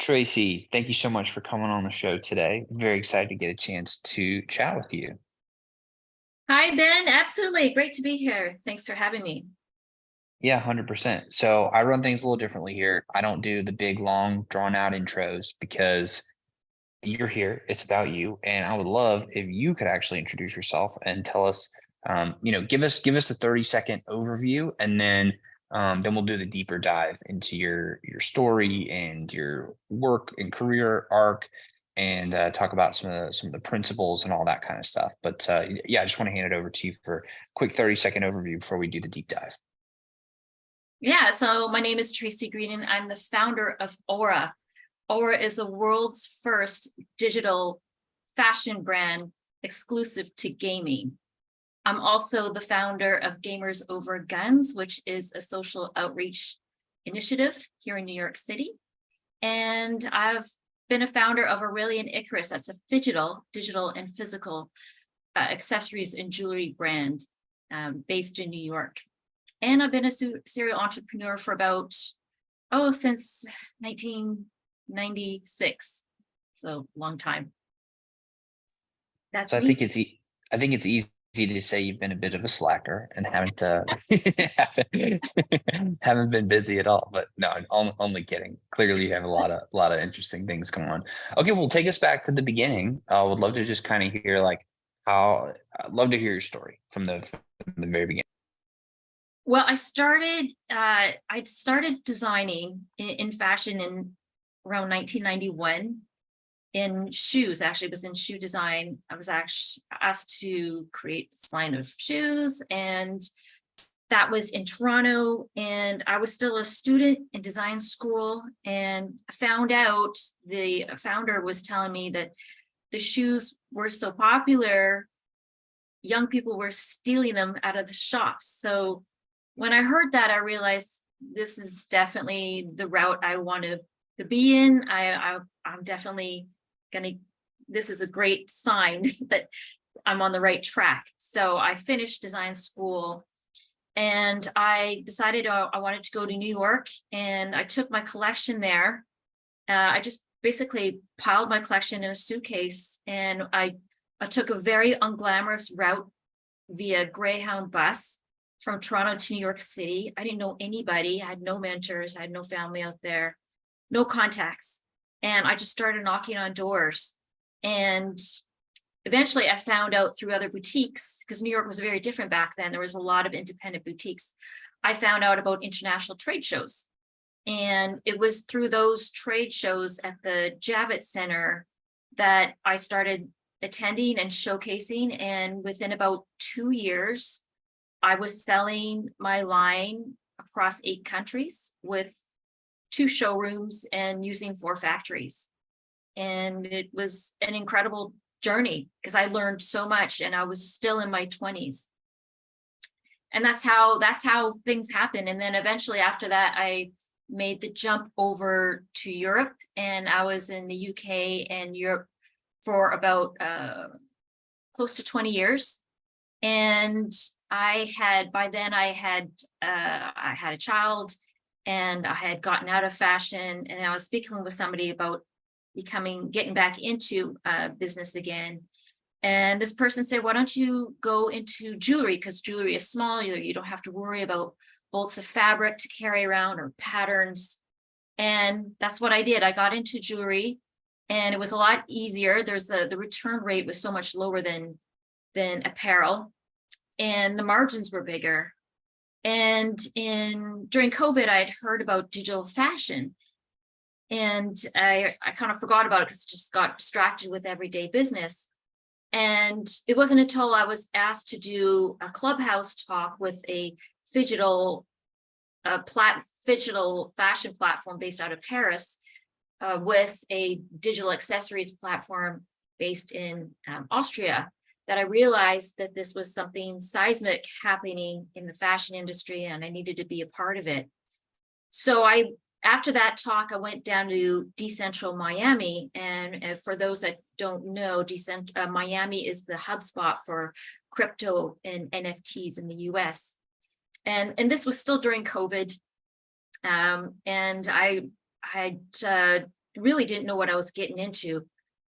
Tracy, thank you so much for coming on the show today. Very excited to get a chance to chat with you. Hi, Ben. Absolutely. Great to be here. Thanks for having me. Yeah, 100%. So I run things a little differently here. I don't do the big, long, drawn out intros because you're here. It's about you. And I would love if you could actually introduce yourself and tell us, give us the 30-second overview, and then we'll do the deeper dive into your story and your work and career arc, and talk about some of the principles and all that kind of stuff. But yeah, I just want to hand it over to you for a quick 30-second overview before we do the deep dive. Yeah, so my name is Tracy Greenan. I'm the founder of Aura. Aura is the world's first digital fashion brand exclusive to gaming. I'm also the founder of Gamers Over Guns, which is a social outreach initiative here in New York City. And I've been a founder of Aurelian Icarus. That's a digital and physical accessories and jewelry brand based in New York. And I've been a serial entrepreneur for since 1996. So long time. That's So I me. think I think it's easy to say you've been a bit of a slacker and haven't haven't been busy at all. But no, I'm only kidding. Clearly, you have a lot of interesting things going on. Okay, well, take us back to the beginning. I would love to just kind of hear I'd love to hear your story from the very beginning. Well, I started designing in fashion in around 1991 in shoes. Actually, it was in shoe design. I was actually asked to create this line of shoes, and that was in Toronto. And I was still a student in design school, and I found out the founder was telling me that the shoes were so popular, young people were stealing them out of the shops. So when I heard that, I realized this is definitely the route I want to be in. I'm definitely this is a great sign that I'm on the right track. So I finished design school, and I decided I wanted to go to New York, and I took my collection there. I just basically piled my collection in a suitcase, and I took a very unglamorous route via Greyhound bus from Toronto to New York City. I didn't know anybody. I had no mentors. I had no family out there, no contacts. And I just started knocking on doors. And eventually I found out through other boutiques, because New York was very different back then. There was a lot of independent boutiques. I found out about international trade shows. And it was through those trade shows at the Javits Center that I started attending and showcasing. And within about 2 years, I was selling my line across 8 countries with 2 showrooms and using 4 factories. And it was an incredible journey because I learned so much, and I was still in my 20s. And that's how things happen. And then eventually after that, I made the jump over to Europe, and I was in the UK and Europe for about close to 20 years. And by then I had a child, and I had gotten out of fashion, and I was speaking with somebody about getting back into business again. And this person said, why don't you go into jewelry? Because jewelry is small. You don't have to worry about bolts of fabric to carry around or patterns. And that's what I did. I got into jewelry, and it was a lot easier. The return rate was so much lower than apparel, and the margins were bigger. And during COVID, I had heard about digital fashion, and I kind of forgot about it because I just got distracted with everyday business. And it wasn't until I was asked to do a Clubhouse talk with a digital fashion platform based out of Paris, with a digital accessories platform based in Austria, that I realized that this was something seismic happening in the fashion industry, and I needed to be a part of it. So after that talk, I went down to Decentral Miami. And for those that don't know, Miami is the hub spot for crypto and NFTs in the US. And this was still during COVID. And I had really didn't know what I was getting into.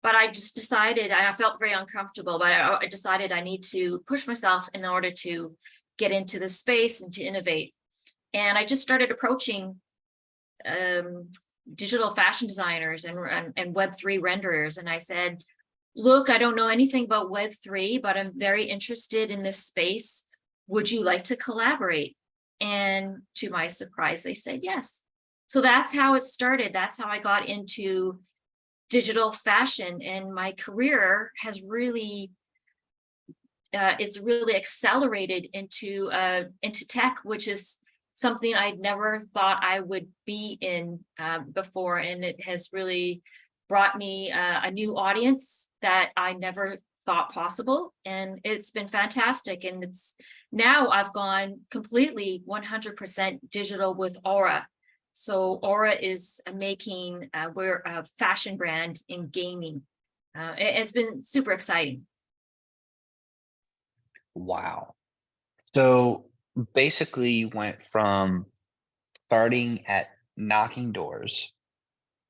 But I just decided, I felt very uncomfortable, but I decided I need to push myself in order to get into this space and to innovate. And I just started approaching digital fashion designers and Web3 renderers. And I said, look, I don't know anything about Web3, but I'm very interested in this space. Would you like to collaborate? And to my surprise, they said yes. So that's how it started. That's how I got into digital fashion, and my career has really it's really accelerated into tech, which is something I'd never thought I would be in before, and it has really brought me a new audience that I never thought possible, and it's been fantastic. And it's now I've gone completely 100% digital with Aura. So Aura is making, we're a fashion brand in gaming. It's been super exciting. Wow. So basically you went from starting at knocking doors,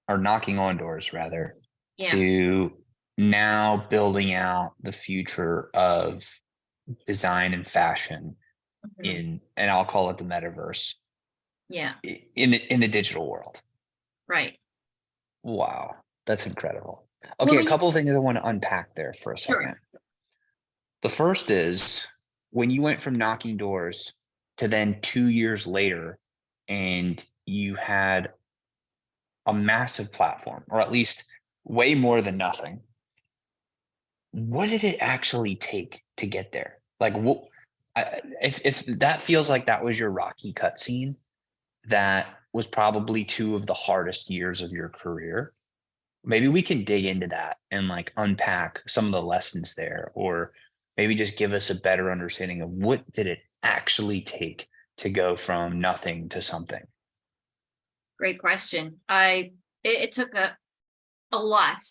or knocking on doors rather, Yeah. to now building out the future of design and fashion Mhm. and I'll call it the metaverse, Yeah, in the digital world. right. Wow, that's incredible. Okay, Well, a couple of things I want to unpack there for a sure. second. The first is when you went from knocking doors to then 2 years later, and you had a massive platform, or at least way more than nothing. What did it actually take to get there? Like, what? If that feels like that was your Rocky cutscene, that was probably two of the hardest years of your career. Maybe we can dig into that and like unpack some of the lessons there, or maybe just give us a better understanding of what did it actually take to go from nothing to something. Great question. It took a lot.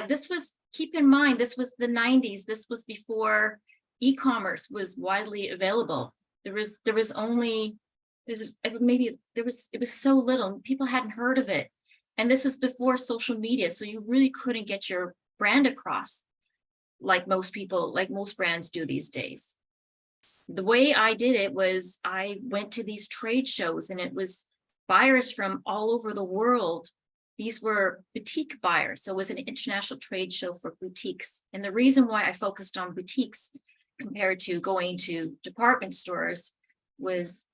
This was, keep in mind, this was the 90s. This was before e-commerce was widely available. There was only, there's maybe there was, it was so little, people hadn't heard of it. And this was before social media. So you really couldn't get your brand across like most people, like most brands do these days. The way I did it was I went to these trade shows, and it was buyers from all over the world. These were boutique buyers. So it was an international trade show for boutiques. And the reason why I focused on boutiques compared to going to department stores was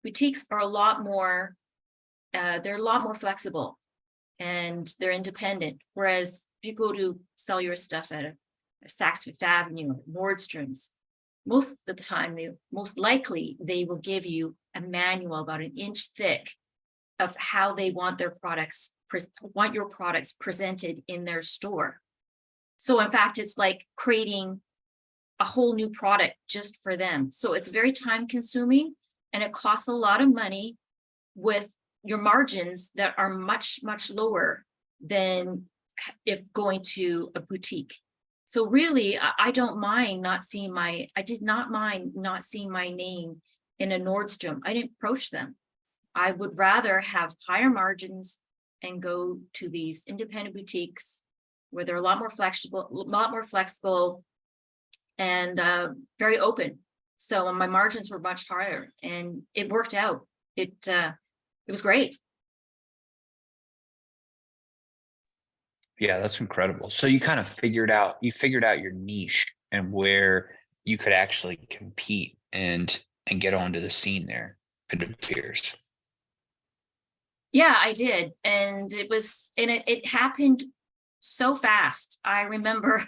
boutiques are a lot more, they're a lot more flexible and they're independent. Whereas if you go to sell your stuff at a Saks Fifth Avenue, Nordstrom's, most of the time, most likely they will give you a manual about an inch thick of how they want their products, want your products presented in their store. So in fact, it's like creating a whole new product just for them. So it's very time consuming, and it costs a lot of money with your margins that are much, much lower than if going to a boutique. So really, I don't mind not seeing I did not mind not seeing my name in a Nordstrom. I didn't approach them. I would rather have higher margins and go to these independent boutiques where they're a lot more flexible, and very open. So my margins were much higher, and it worked out. It was great. Yeah, that's incredible. So you kind of figured out your niche and where you could actually compete and get onto the scene there, it appears. Yeah, I did. And it happened so fast. I remember,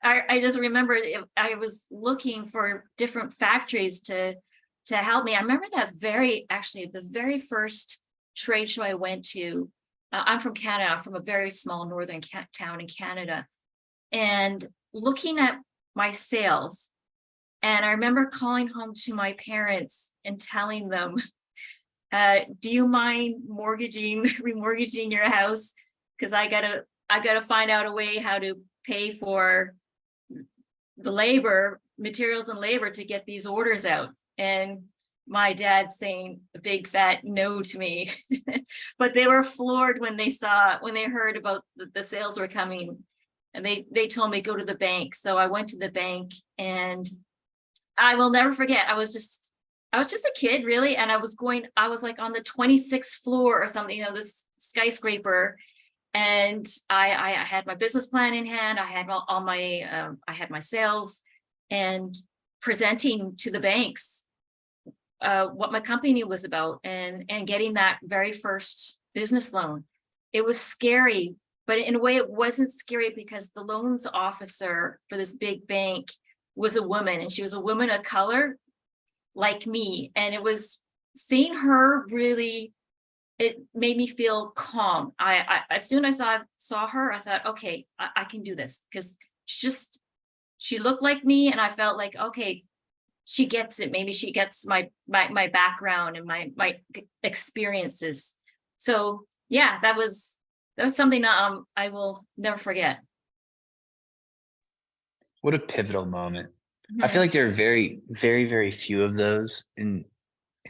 I just remember I was looking for different factories to help me. I remember the very first trade show I went to. I'm from Canada, from a very small northern town in Canada, and looking at my sales. And I remember calling home to my parents and telling them, do you mind remortgaging your house? Because I gotta find out a way how to pay for the materials and labor to get these orders out. And my dad saying a big fat no to me. But they were floored when they heard about the sales were coming. And they told me go to the bank. So I went to the bank, and I will never forget. I was just a kid, really. And I was like on the 26th floor or something, this skyscraper. And I had my business plan in hand. I had all my, I had my sales, and presenting to the banks what my company was about, and getting that very first business loan. It was scary, but in a way it wasn't scary, because the loans officer for this big bank was a woman, and she was a woman of color like me. And it was seeing her, really, it made me feel calm. I as soon as I saw her, I thought, okay, I can do this, because she looked like me, and I felt like, okay, she gets it. Maybe she gets my background and my experiences. So yeah, that was something I will never forget. What a pivotal moment. I Mhm. feel like there are very, very, very few of those in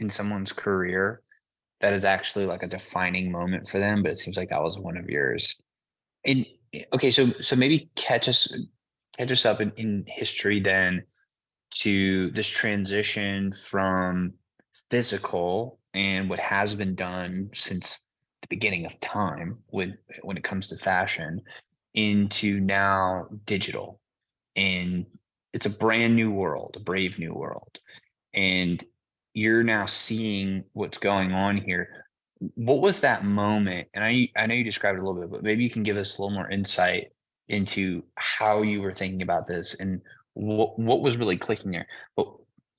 someone's career that is actually like a defining moment for them, but it seems like that was one of yours. And okay, so maybe catch us up in history then to this transition from physical and what has been done since the beginning of time when it comes to fashion into now digital. And it's a brand new world, a brave new world. And you're now seeing what's going on here. What was that moment? And I know you described it a little bit, but maybe you can give us a little more insight into how you were thinking about this and what was really clicking there. But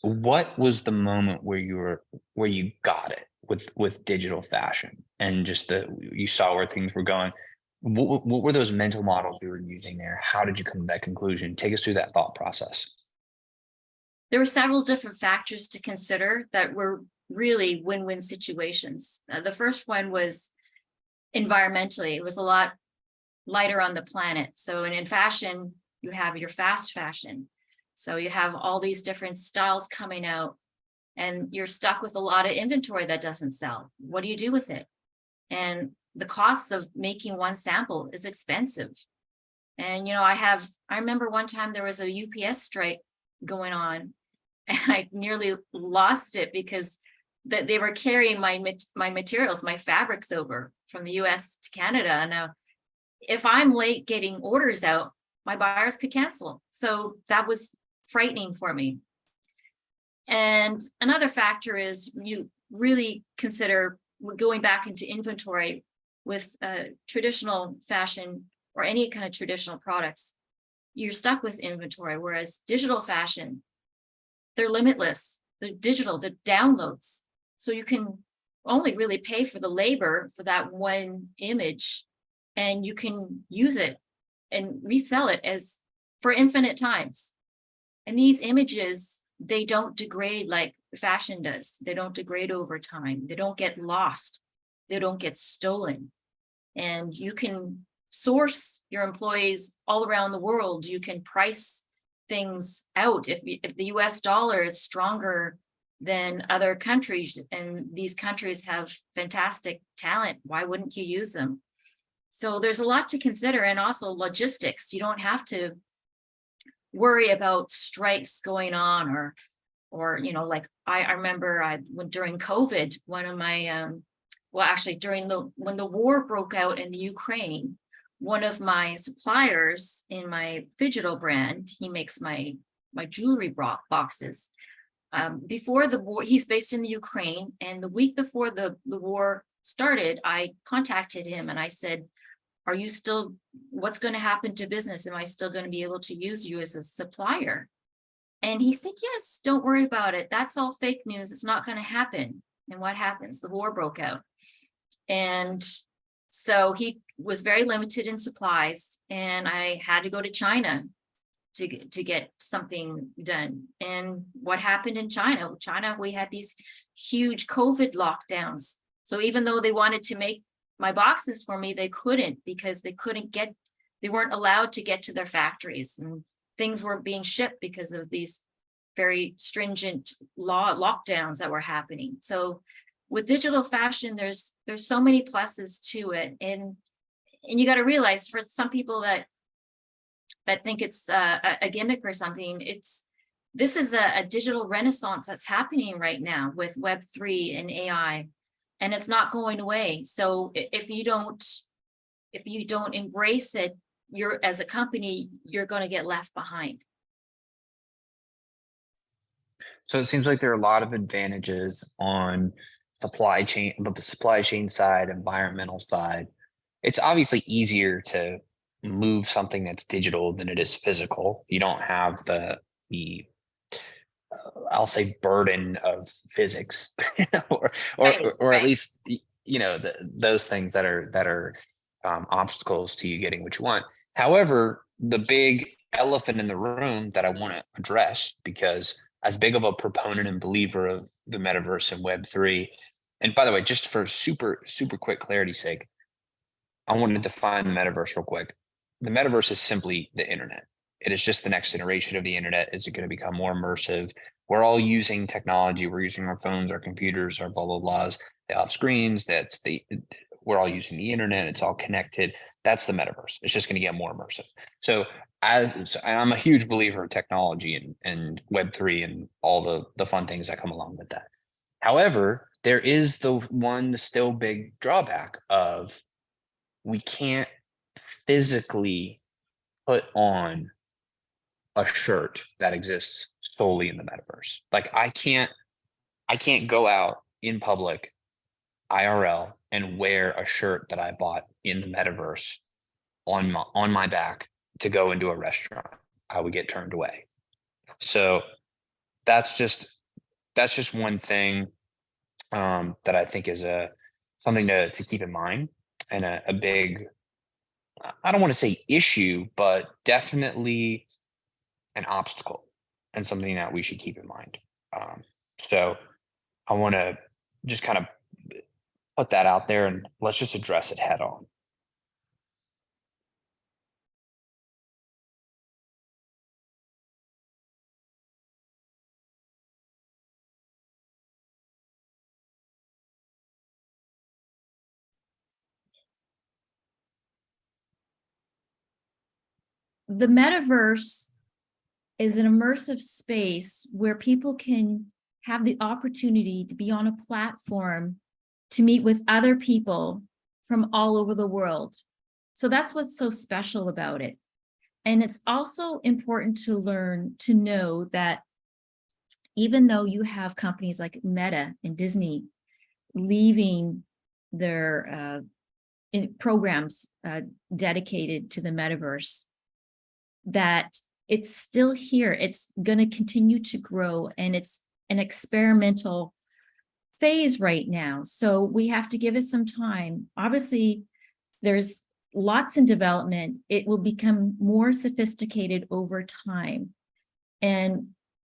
what was the moment where you got it with digital fashion and just you saw where things were going? What were those mental models you were using there? How did you come to that conclusion? Take us through that thought process. There were several different factors to consider that were really win-win situations. The first one was environmentally. It was a lot lighter on the planet. So in fashion, you have your fast fashion. So you have all these different styles coming out, and you're stuck with a lot of inventory that doesn't sell. What do you do with it? And the cost of making one sample is expensive. And I remember one time there was a UPS strike going on, and I nearly lost it because they were carrying my materials, my fabrics over from the US to Canada. Now, if I'm late getting orders out, my buyers could cancel. So that was frightening for me. And another factor is you really consider going back into inventory with traditional fashion or any kind of traditional products. You're stuck with inventory, whereas digital fashion, they're limitless. They're digital, they're downloads. So you can only really pay for the labor for that one image, and you can use it and resell it as for infinite times. And these images, they don't degrade like fashion does. They don't degrade over time. They don't get lost. They don't get stolen. And you can source your employees all around the world. You can price things out. If the US dollar is stronger than other countries, and these countries have fantastic talent, why wouldn't you use them? So there's a lot to consider, and also logistics. You don't have to worry about strikes going on, or like I remember during COVID, one of my well, actually when the war broke out in the Ukraine, one of my suppliers in my Digital brand, he makes my jewelry boxes. Before the war, he's based in the Ukraine, and the week before the war started, I contacted him and I said, what's going to happen to business? Am I still going to be able to use you as a supplier? And he said, yes, don't worry about it. That's all fake news. It's not going to happen. And what happens? The war broke out. And so he was very limited in supplies, and I had to go to China to get something done. And what happened in China? We had these huge COVID lockdowns. So even though they wanted to make my boxes for me, they couldn't, because they weren't allowed to get to their factories, and things weren't being shipped because of these very stringent lockdowns that were happening. So with digital fashion, there's so many pluses to it. And you got to realize, for some people that think it's a gimmick or something, this is a digital renaissance that's happening right now with Web3 and AI, and it's not going away. So if you don't embrace it, as a company, you're going to get left behind. So it seems like there are a lot of advantages on the supply chain side, environmental side. It's obviously easier to move something that's digital than it is physical. You don't have the I'll say burden of physics, or at least those things that are obstacles to you getting what you want. However, the big elephant in the room that I want to address, because as big of a proponent and believer of the metaverse and Web3, and by the way, just for super quick clarity's sake, I want to define the metaverse real quick. The metaverse is simply the internet. It is just the next generation of the internet. It's going to become more immersive. We're all using technology. We're using our phones, our computers, our blah, blah, blahs. They have screens. We're all using the internet. It's all connected. That's the metaverse. It's just going to get more immersive. So I'm a huge believer of technology and Web3 and all the fun things that come along with that. However, there is the still big drawback of we can't physically put on a shirt that exists solely in the metaverse. Like I can't go out in public IRL and wear a shirt that I bought in the metaverse on my back to go into a restaurant. I would get turned away. So that's just one thing that I think is something to keep in mind, and a big, I don't want to say issue, but definitely an obstacle and something that we should keep in mind. So I want to just kind of put that out there, and let's just address it head on. The metaverse is an immersive space where people can have the opportunity to be on a platform to meet with other people from all over the world. So that's what's so special about it. And it's also important to know that even though you have companies like Meta and Disney leaving their programs dedicated to the metaverse, that it's still here. It's going to continue to grow, and it's an experimental phase right now. So we have to give it some time. Obviously, there's lots in development. It will become more sophisticated over time. And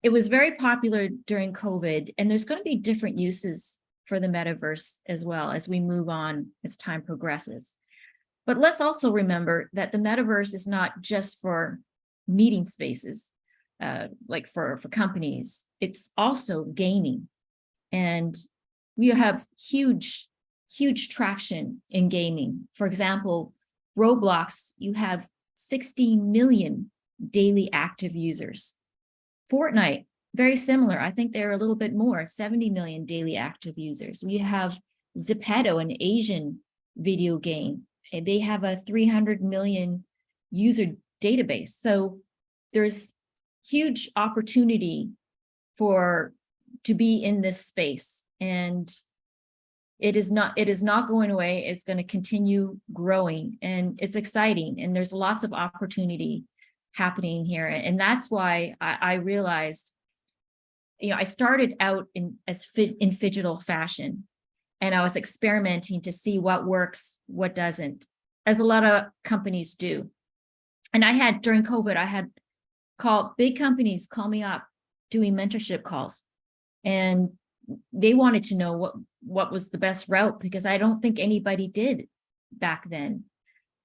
it was very popular during COVID, and there's going to be different uses for the metaverse as well as we move on, as time progresses. But let's also remember that the metaverse is not just for meeting spaces, like for companies. It's also gaming. And we have huge traction in gaming. For example, Roblox, you have 60 million daily active users. Fortnite, very similar. I think they're a little bit more, 70 million daily active users. We have Zepeto, an Asian video game. They have a 300 million user database. So there's huge opportunity to be in this space. And it is not going away. It's going to continue growing, and it's exciting. And there's lots of opportunity happening here. And that's why I realized, I started out in digital fashion, and I was experimenting to see what works, what doesn't, as a lot of companies do. And during COVID, I had big companies call me up doing mentorship calls, and they wanted to know what was the best route, because I don't think anybody did back then.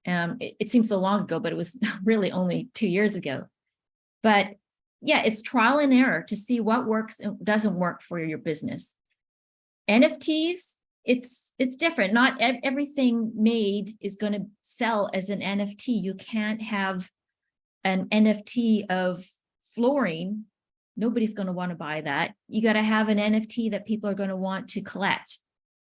It seems so long ago, but it was really only 2 years ago. But yeah, it's trial and error to see what works and doesn't work for your business. NFTs, it's different. Not everything made is going to sell as an NFT. You can't have an NFT of flooring. Nobody's going to want to buy that. You got to have an NFT that people are going to want to collect.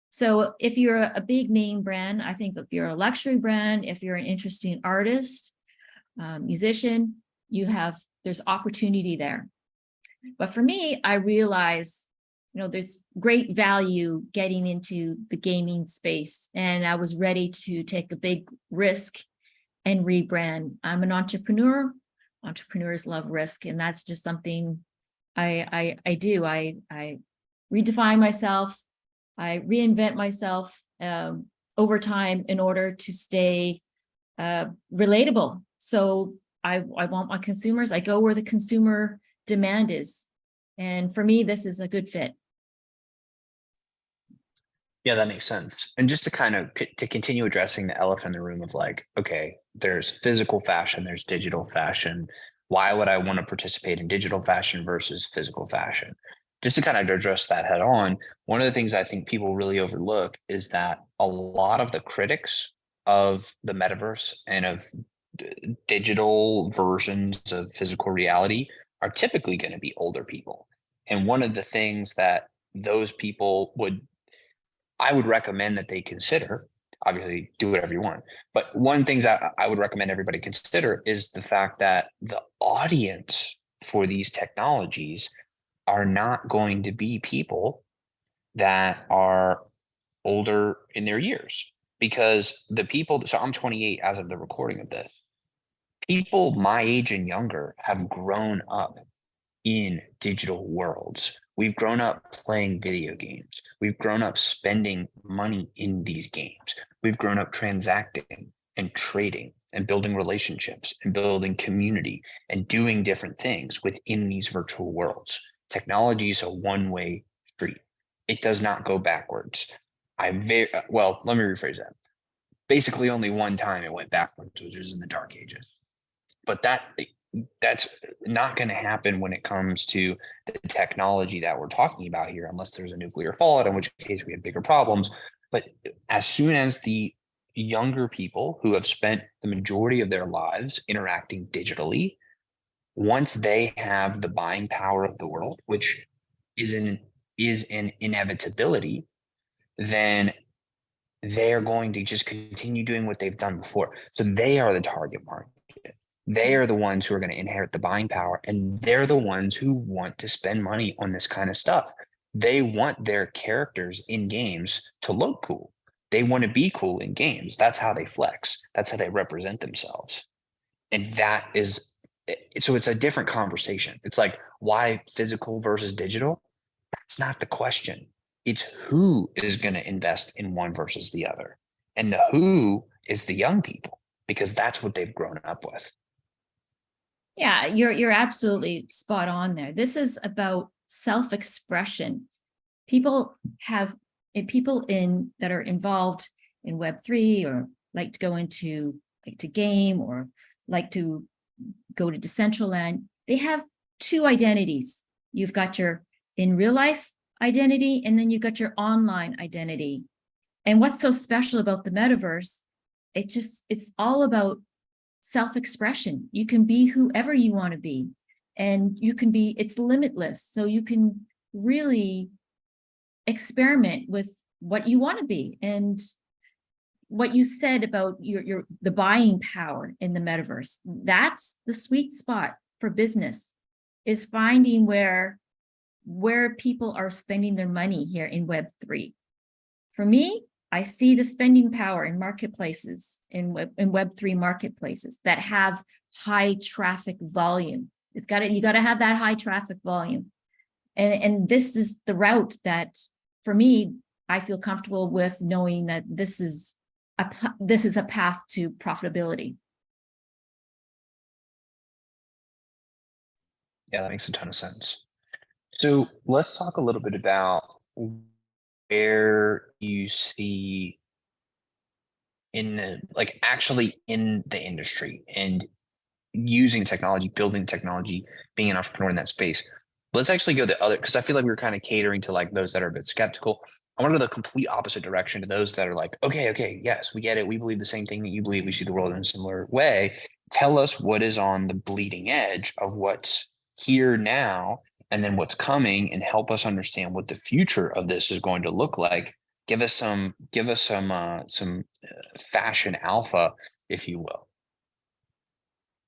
So if you're a big name brand, I think if you're a luxury brand, if you're an interesting artist, musician, there's opportunity there. But for me, I realize, there's great value getting into the gaming space, and I was ready to take a big risk and rebrand. I'm an entrepreneur. Entrepreneurs love risk, and that's just something I do. I redefine myself. I reinvent myself over time in order to stay relatable. So I want my consumers. I go where the consumer demand is, and for me, this is a good fit. Yeah, that makes sense. And just to kind of to continue addressing the elephant in the room of like, okay, there's physical fashion, there's digital fashion. Why would I want to participate in digital fashion versus physical fashion? Just to kind of address that head on, one of the things I think people really overlook is that a lot of the critics of the metaverse and of digital versions of physical reality are typically going to be older people. And one of the things that those people I would recommend that they consider, obviously do whatever you want, but one of the things I would recommend everybody consider is the fact that the audience for these technologies are not going to be people that are older in their years, because the people, so I'm 28 as of the recording of this, people my age and younger have grown up in digital worlds. We've grown up playing video games. We've grown up spending money in these games. We've grown up transacting and trading and building relationships and building community and doing different things within these virtual worlds. Technology is a one-way street. It does not go backwards. Let me rephrase that. Basically, only one time it went backwards, which was in the Dark Ages. But that's not going to happen when it comes to the technology that we're talking about here, unless there's a nuclear fallout, in which case we have bigger problems. But as soon as the younger people who have spent the majority of their lives interacting digitally, once they have the buying power of the world, which is an inevitability, then they're going to just continue doing what they've done before. So they are the target market. They are the ones who are going to inherit the buying power, and they're the ones who want to spend money on this kind of stuff. They want their characters in games to look cool. They want to be cool in games. That's how they flex. That's how they represent themselves. And so it's a different conversation. It's like, why physical versus digital? That's not the question. It's who is going to invest in one versus the other. And the who is the young people, because that's what they've grown up with. Yeah, you're absolutely spot on there. This is about self-expression. People that are involved in Web3 or like to go into to game or like to go to Decentraland, they have two identities. You've got your in real life identity, and then you've got your online identity. And what's so special about the metaverse, it's all about self-expression. You can be whoever you want to be, and it's limitless. So you can really experiment with what you want to be. And what you said about the buying power in the metaverse, that's the sweet spot for business, is finding where people are spending their money here in Web3. For me, I see the spending power in marketplaces, in Web3 marketplaces that have high traffic volume. You got to have that high traffic volume. And this is the route that, for me, I feel comfortable with, knowing that this is a path to profitability. Yeah, that makes a ton of sense. So let's talk a little bit about where you see actually in the industry and using technology, building technology, being an entrepreneur in that space. Let's actually go the other, because I feel like we were kind of catering to like those that are a bit skeptical. I want to go the complete opposite direction to those that are like, okay, yes, we get it. We believe the same thing that you believe. We see the world in a similar way. Tell us what is on the bleeding edge of what's here now and then what's coming, and help us understand what the future of this is going to look like. Give us some fashion alpha, if you will.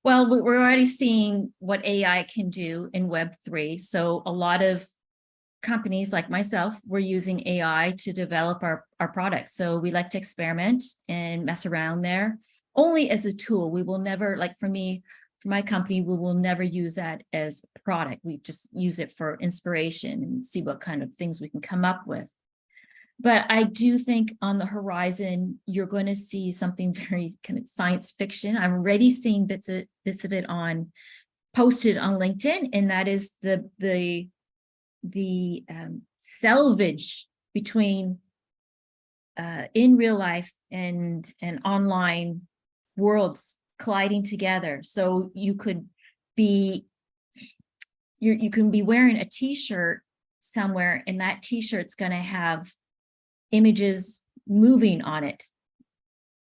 Well, we're already seeing what AI can do in Web3. So a lot of companies like myself, we're using AI to develop our products. So we like to experiment and mess around there only as a tool. We will never, like for me, for my company, we will never use that as a product. We just use it for inspiration and see what kind of things we can come up with. But I do think on the horizon, you're going to see something very kind of science fiction. I'm already seeing bits of it posted on LinkedIn, and that is the selvage between in real life and online worlds colliding together. So you can be wearing a t-shirt somewhere, and that t-shirt's going to have images moving on it.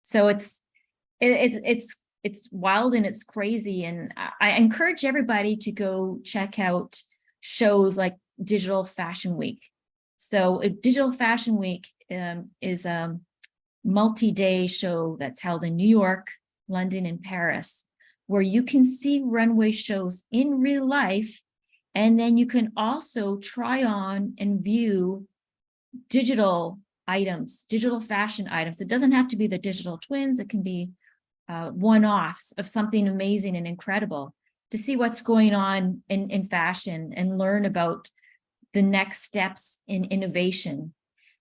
So it's wild and it's crazy. And I encourage everybody to go check out shows like Digital Fashion Week. So Digital Fashion Week is a multi-day show that's held in New York, London, and Paris, where you can see runway shows in real life. And then you can also try on and view digital items, digital fashion items. It doesn't have to be the digital twins. It can be one-offs of something amazing and incredible, to see what's going on in fashion and learn about the next steps in innovation.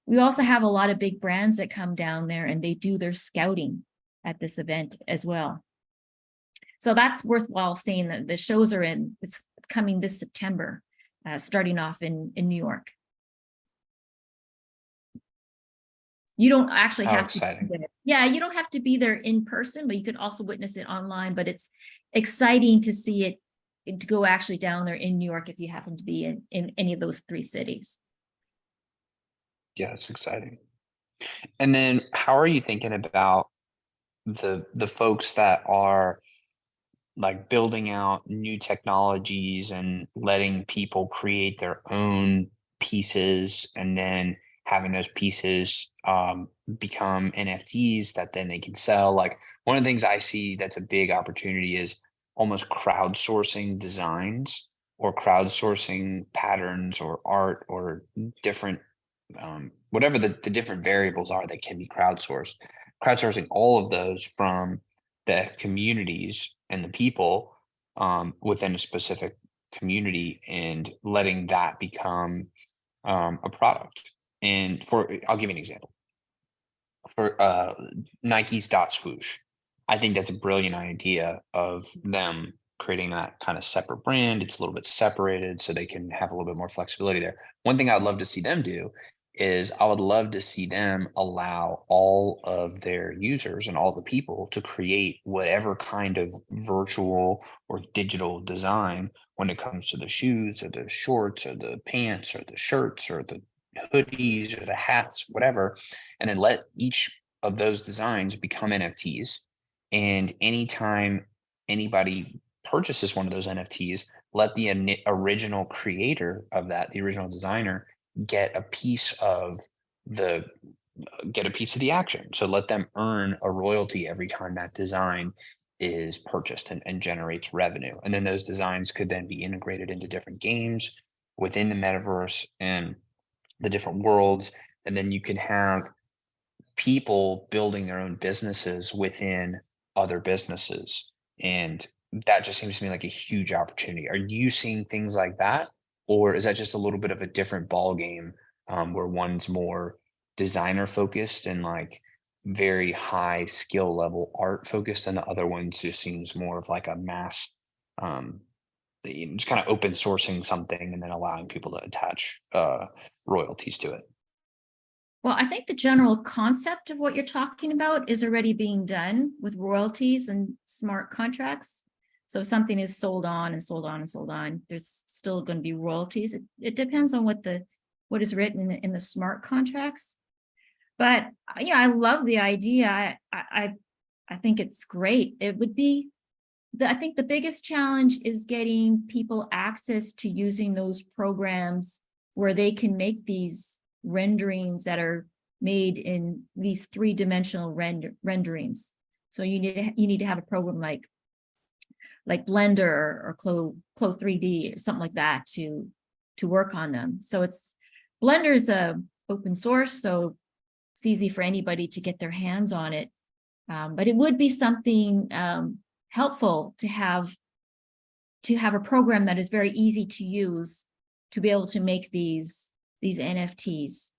We also have a lot of big brands that come down there and they do their scouting at this event as well. So that's worthwhile seeing. That the shows are it's coming this September, starting off in New York. You don't actually How have exciting. to be there. Yeah, you don't have to be there in person, but you could also witness it online. But it's exciting to see it, to go actually down there in New York if you happen to be in any of those 3 cities. Yeah, it's exciting. And then how are you thinking about the folks that are like building out new technologies and letting people create their own pieces, and then having those pieces become NFTs that then they can sell? Like, one of the things I see that's a big opportunity is almost crowdsourcing designs, or crowdsourcing patterns or art, or different whatever the different variables are that can be crowdsourcing all of those from the communities and the people within a specific community, and letting that become a product. And I'll give you an example. For Nike's dot swoosh, I think that's a brilliant idea of them creating that kind of separate brand. It's a little bit separated so they can have a little bit more flexibility there. One thing I'd love to see them do is, I would love to see them allow all of their users and all the people to create whatever kind of virtual or digital design when it comes to the shoes or the shorts or the pants or the shirts or the hoodies or the hats, whatever, and then let each of those designs become NFTs. And anytime anybody purchases one of those NFTs, let the original creator of that, the original designer, get a piece of the action. So let them earn a royalty every time that design is purchased and generates revenue. And then those designs could then be integrated into different games within the metaverse and the different worlds. And then you can have people building their own businesses within other businesses. And that just seems to me like a huge opportunity. Are you seeing things like that? Or is that just a little bit of a different ball game, where one's more designer focused and like very high skill level art focused, and the other one just seems more of like a mass, just kind of open sourcing something and then allowing people to attach royalties to it? Well, I think the general concept of what you're talking about is already being done with royalties and smart contracts. So if something is sold on and sold on and sold on, there's still going to be royalties. It depends on what is written in the smart contracts. But yeah, I love the idea. I think it's great. It would be I think the biggest challenge is getting people access to using those programs where they can make these renderings that are made in these three-dimensional renderings. So you need to have a program like Blender or Clo 3D or something like that to work on them. So Blender's open source, so it's easy for anybody to get their hands on it. But it would be something helpful to have a program that is very easy to use to be able to make these NFTs,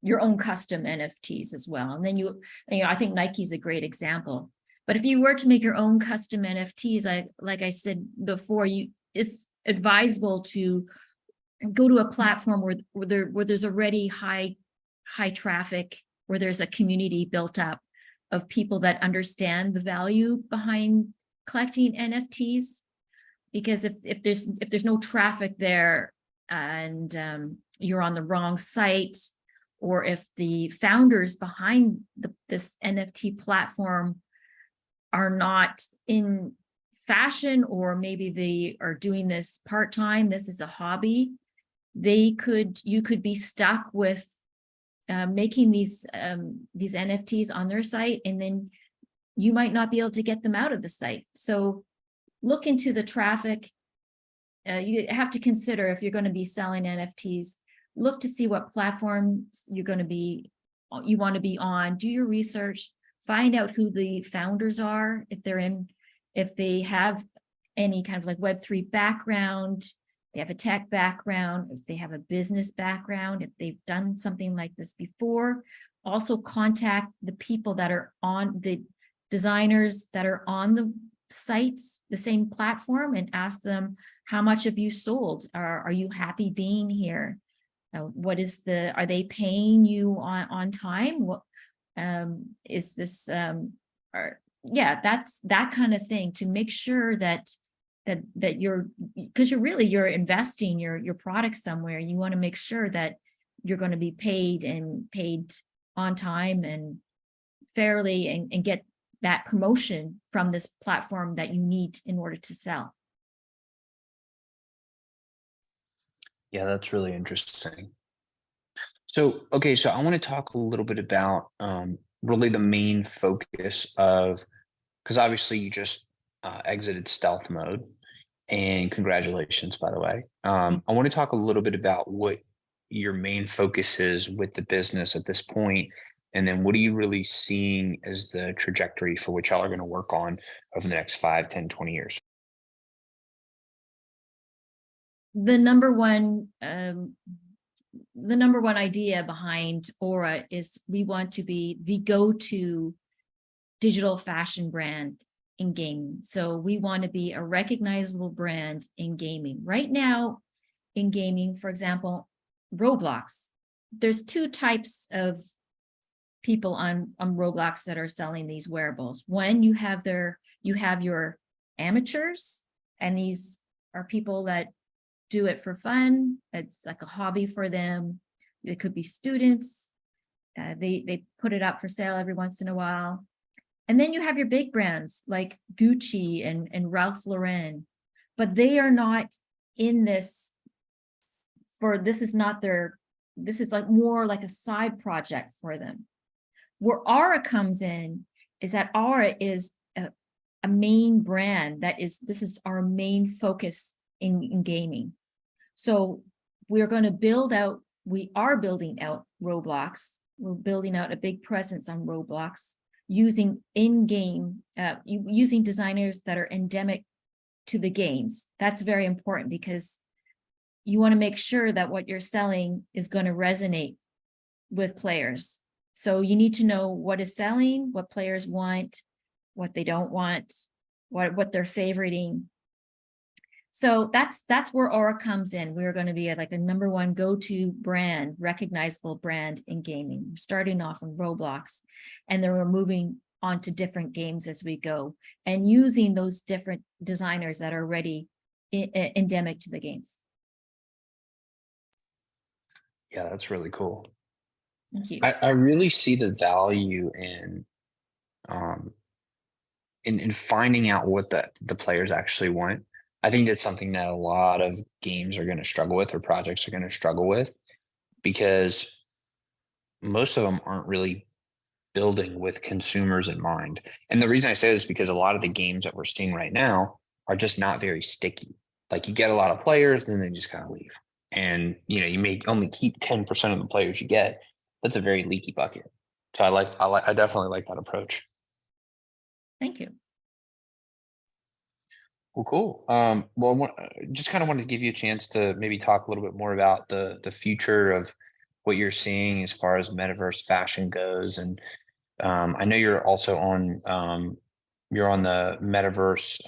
your own custom NFTs as well. And then I think Nike's a great example. But if you were to make your own custom NFTs, like I said before, it's advisable to go to a platform where there's already high traffic, where there's a community built up of people that understand the value behind collecting NFTs. Because if there's no traffic there and you're on the wrong site, or if the founders behind this NFT platform are not in fashion, or maybe they are doing this part-time, this is a hobby, you could be stuck with making these NFTs on their site, and then you might not be able to get them out of the site. So look into the traffic. You have to consider, if you're going to be selling NFTs, look to see what platforms you want to be on. Do your research, find out who the founders are, if they have any kind of like Web3 background, they have a tech background, if they have a business background, if they've done something like this before. Also contact the people that are on, the designers that are on the sites, the same platform, and ask them, how much have you sold? Are you happy being here? Are they paying you on time? What is this? Yeah, that's that kind of thing, to make sure that because you're investing your product somewhere. You want to make sure that you're going to be paid on time and fairly, and get that promotion from this platform that you need in order to sell. Yeah, that's really interesting. So, okay, so I want to talk a little bit about really the main focus of, because obviously you just exited stealth mode, and congratulations, by the way. I want to talk a little bit about what your main focus is with the business at this point, and then what are you really seeing as the trajectory for which y'all are going to work on over the next 5, 10, 20 years? The number one idea behind Aura is we want to be the go-to digital fashion brand in gaming. So we want to be a recognizable brand in gaming. Right now in gaming, for example, Roblox, there's two types of people on Roblox that are selling these wearables. One, you have your amateurs, and these are people that do it for fun. It's like a hobby for them. It could be students. They put it up for sale every once in a while. And then you have your big brands like Gucci and Ralph Lauren, but they are not in this this is like more like a side project for them. Where Aura comes in is that Aura is a main brand this is our main focus in gaming. So we are building out Roblox. We're building out a big presence on Roblox, using in-game, using designers that are endemic to the games. That's very important, because you want to make sure that what you're selling is going to resonate with players. So you need to know what is selling, what players want, what they don't want, what they're favoriting. So that's where Aura comes in. We're going to be like a number one go-to brand, recognizable brand in gaming. We're starting off on Roblox, and then we're moving onto different games as we go, and using those different designers that are already endemic to the games. Yeah, that's really cool. Thank you. I really see the value um in finding out what the players actually want. I think that's something that a lot of games are going to struggle with, or projects are going to struggle with, because most of them aren't really building with consumers in mind. And the reason I say this is because a lot of the games that we're seeing right now are just not very sticky. Like, you get a lot of players, and then they just kind of leave. And you may only keep 10% of the players you get. That's a very leaky bucket. So I definitely like that approach. Thank you. Well, cool. Well, just kind of wanted to give you a chance to maybe talk a little bit more about the future of what you're seeing as far as metaverse fashion goes. And I know you're also on you're on the Metaverse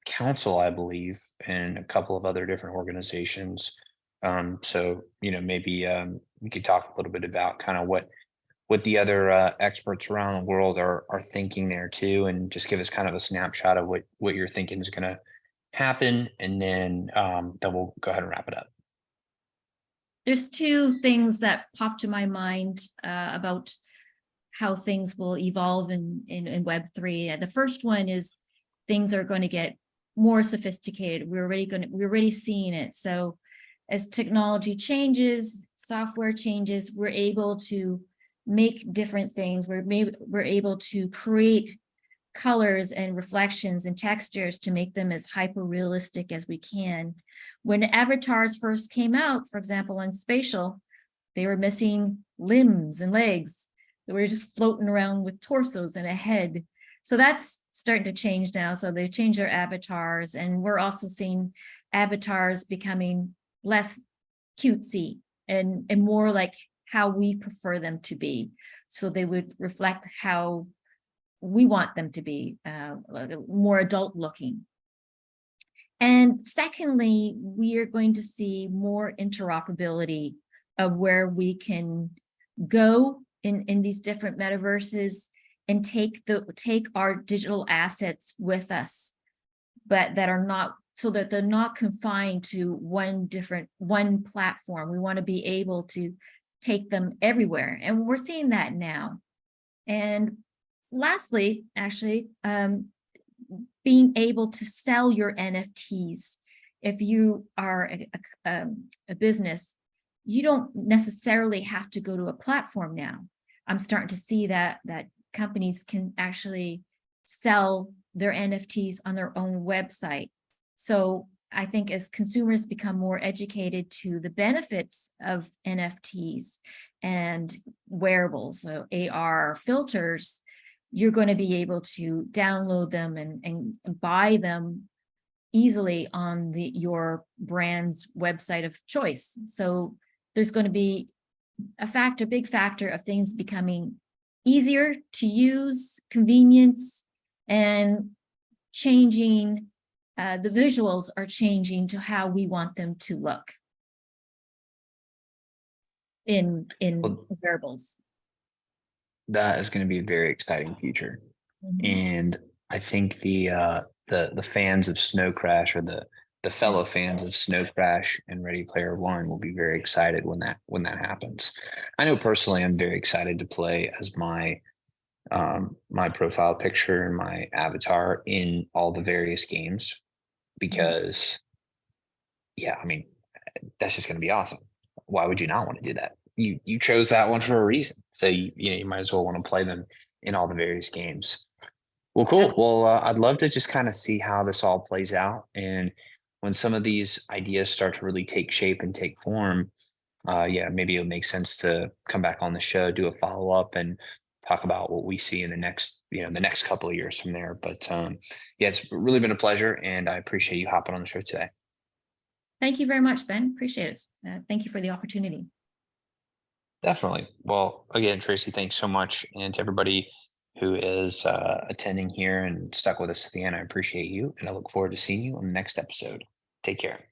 Council, I believe, and a couple of other different organizations. So maybe we could talk a little bit about kind of what the other experts around the world are thinking there too, and just give us kind of a snapshot of what you're thinking is going to happen, and then we'll go ahead and wrap it up. There's two things that pop to my mind about how things will evolve in Web3. The first one is things are going to get more sophisticated. We're already seeing it. So as technology changes, software changes, we're able to make different things. We're able to create colors and reflections and textures to make them as hyper realistic as we can. When avatars first came out, for example, on spatial, they were missing limbs and legs. They were just floating around with torsos and a head. So that's starting to change now. So they changed their avatars, and we're also seeing avatars becoming less cutesy and more like how we prefer them to be. So they would reflect how we want them to be, more adult looking. And secondly, we are going to see more interoperability of where we can go in these different metaverses and take our digital assets with us, but that are not, so that they're not confined to one platform. We want to be able to take them everywhere, and we're seeing that now. And lastly, actually, being able to sell your NFTs. If you are a business, you don't necessarily have to go to a platform now. I'm starting to see that companies can actually sell their NFTs on their own website. So I think as consumers become more educated to the benefits of NFTs and wearables, so AR filters, you're going to be able to download them and buy them easily on your brand's website of choice. So there's going to be a big factor of things becoming easier to use, convenience, and changing. The visuals are changing to how we want them to look in wearables. That is going to be a very exciting future. Mm-hmm. And I think the fans of Snow Crash, or the fellow fans of Snow Crash and Ready Player One, will be very excited when that happens. I know personally, I'm very excited to play as my profile picture and my avatar in all the various games, because I mean, that's just going to be awesome. Why would you not want to do that? You chose that one for a reason. So you might as well want to play them in all the various games. Well, cool. Well, I'd love to just kind of see how this all plays out. And when some of these ideas start to really take shape and take form, maybe it'll make sense to come back on the show, do a follow-up, and talk about what we see in the next couple of years from there. But it's really been a pleasure, and I appreciate you hopping on the show today. Thank you very much, Ben. Appreciate it. Thank you for the opportunity. Definitely. Well, again, Tracy, thanks so much. And to everybody who is attending here and stuck with us to the end, I appreciate you. And I look forward to seeing you on the next episode. Take care.